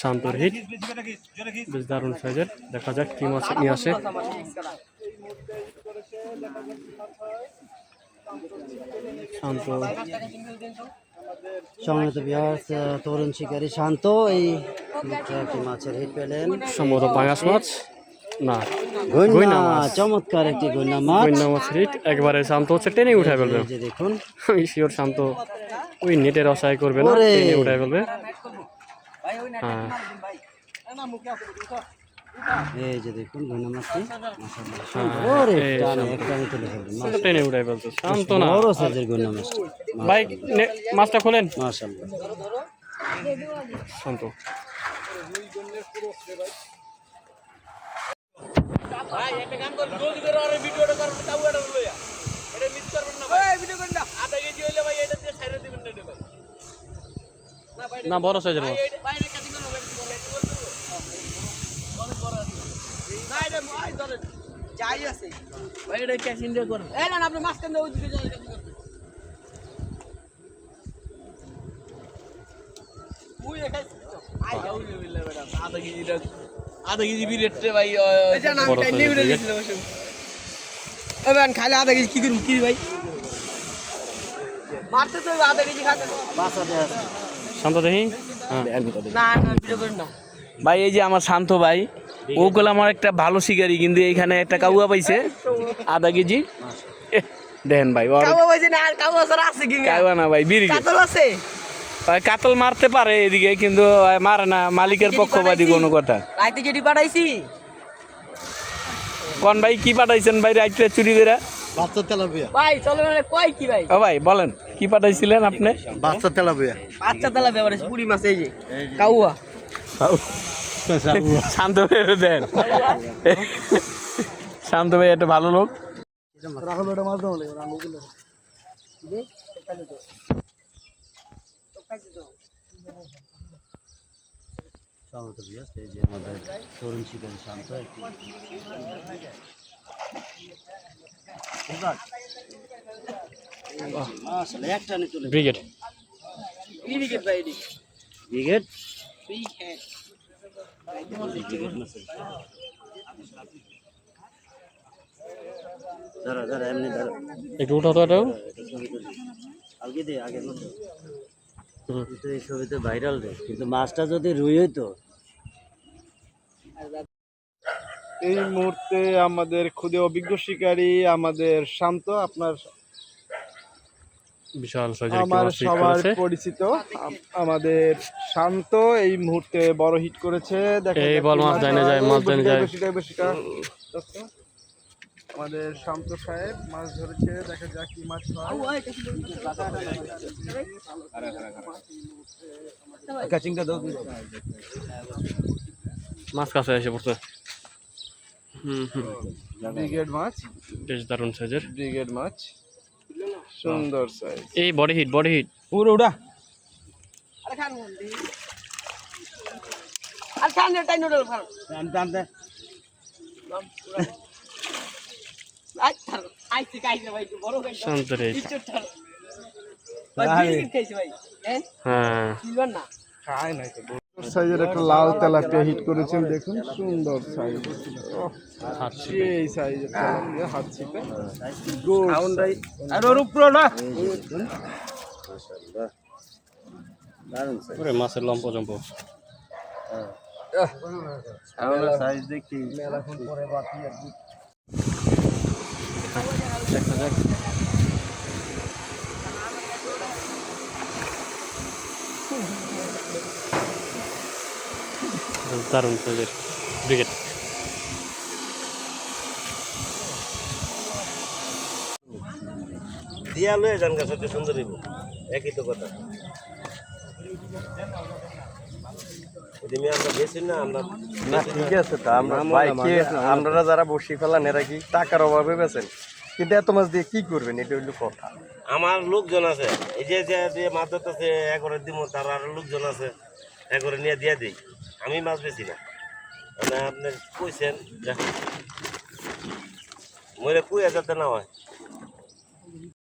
শান্তর হিট বেশ দারুণ সাইজের। দেখা যাক কি মাছ নিয়ে আসে। শান্ত সম্মানিত ভিউয়ার্স, তরুণ শিকারী শান্ত এই একটি মাছের হিট পেলেন। সম্ভবত পাঙাশ মাছ না, গইনা মাছ, চমৎকার একটি গইনা মাছ। গইনা মাছের হিট একবারে। শান্ত হচ্ছে টেনে উঠে ফেলবে। এই যে দেখুন, শিওর শান্ত ওই নেটের আশায় করবে না, টেনে উঠে ফেলবে। হ্যাঁ এই যে দেখুন গইনা মাছটি টেনে উঠে ফেলছে শান্ত। না বড় সাইজের গইনা মাছটি। ভাই মাছটা খোলেন। মাশাআল্লাহ শান্ত ভাই একটা কাম কর, জলদি করে আর ভিডিওটা কর, তাওয়াটা লইয়া এটা মিস করবেন না ভাই। এই ভিডিও কোন না আধা কেজি হইলে ভাই এটা দিয়ে ছাইরা দিবেন না ভাই। না ভাই না বড় সাইজের মাছ। ভাই এটা কাটি করব, না এটা ভাই ধরে যাই আছে ভাই, এটা ক্যাশ ইন্ডিয়া করেন। এই না আপনি মাছ কেন ওই দিকে যাই কাটি করতে। মুই একাই আই যাও নিলে বেটা আধা কেজি বিরেটে ভাই। এটা না আমি টাইম নিয়ে দিছিলাম বসে। এবারে খালি আধা কেজি কি করব কি ভাই? মারতে তো আধা কেজি খাতে বাসা দেয়া আছে। শান্ত দেখি। না না ভিডিও করেন না ভাই। এই যে আমার শান্ত ভাই, ওগুলো আমার একটা ভালো শিকারি, কিন্তু এইখানে একটা কাউয়া পাইছে আধা কেজি। দেখেন ভাই কাউয়া পাইছে না, আর কাউয়া ছাড়া আছে কি? কাউয়া না ভাই, বিড়ি কাতল আছে। কাতল মারতে পারে এদিকে, কিন্তু মারে না। মালিকের পক্ষপাতী কোনো কথা। রাইতে যেটি পাঠাইছি কোন ভাই কি পাঠাইছেন ভাই রাইতে চুরি করে? বাচ্চা তেলাপিয়া ভাই চলো মানে কই কি ভাই? ও ভাই বলেন কি পাঠাইছিলেন আপনি? বাচ্চা তেলাপিয়া বাচ্চা তেলাপিয়া মানে পুরি মাছ। এই যে কাউয়া শান্ত ভাই দেন। শান্ত ভাই একটা ভালো লোক। রাহুল ওটা মাছ দাও লাগে রাহুল স্বাগত ভিউয়ার্স, এই যে আমাদের তরুণ শিকারী শান্ত একটি মাশাআল্লাহ একটা নে চলে ব্রিগেড ব্রিগেড ভাই এদিকে ব্রিগেড ব্রিগেড দাঁড়া দাঁড়া এমনি দাঁড়া একটু উঠাও তো এটাও। আগে দে আগে মতো কিন্তু এই ছবিতে ভাইরাল রে, কিন্তু মাছটা যদি রুই হইতো। এই মুহূর্তে আমাদের খুদে অভিজ্ঞ শিকারী আমাদের শান্ত, আপনার বিশাল সাইজের আমার সবার পরিচিত আমাদের শান্ত এই মুহূর্তে বড় হিট করেছে। এই বল মাছ জানে যায়, মাছ জানে যায়। আমাদের শান্ত সাহেব মাছ ধরেছে, দেখা যাক কি মাছ হয়। কাচিংটা দাও মাছ কাছে এসে পড়ছে। ব্রিগেড মাছ, বেশ দারুণ সাইজের ব্রিগেড মাছ, সুন্দর সাইজ। এই বডি হিট, বডি হিট পুরো উড়া। আরে খান বন্ধি আর খান টাই নুডল খান টান দে আচ্ছা আইছি কাইছে ভাই বড় গাইছে শান্ত রে। ইচ্ছাটার ভাই বিস্কিট খাইছে ভাই। হ্যাঁ কিলবার না খায় নাই তো। সাইজের একটা লাল তেলাপিয়া হিট করেছেন, দেখুন সুন্দর সাইজ। এই সাইজের তেলাপিয়া হাত ছিপে গোল আর ওর উপরে না। মাশাআল্লাহ দারুণ সাইজ। ওরে মাছের লম্প জম্প। আমরা সাইজ দেখি মেলাক্ষণ পরে বাতি আর কি। দেখা যাক। দারুণ সাইজের ব্রিগেড। দিয়া লয়ে যান গাছ হতে সুন্দর হইব, একই তো কথা। এদিকে আমরা বেশি না, আমরা না ঠিক আছে তা আমরা বাইকে আপনারা যারা বসি ফেলান এরা কি টাকার অভাবে বেছেন, কিন্তু এত মাছ দিয়ে কি করবেন এটা হইলো কথা। আমার লোকজন আছে, এই যে যে মাছ ধরতেছে একরে দিব, তার আরো লোকজন আছে একরে নিয়ে দিয়ে দিই। আমি মাছ বেশি না, মানে আপনি কইছেন মরে কুইয়া যাতে না হয়।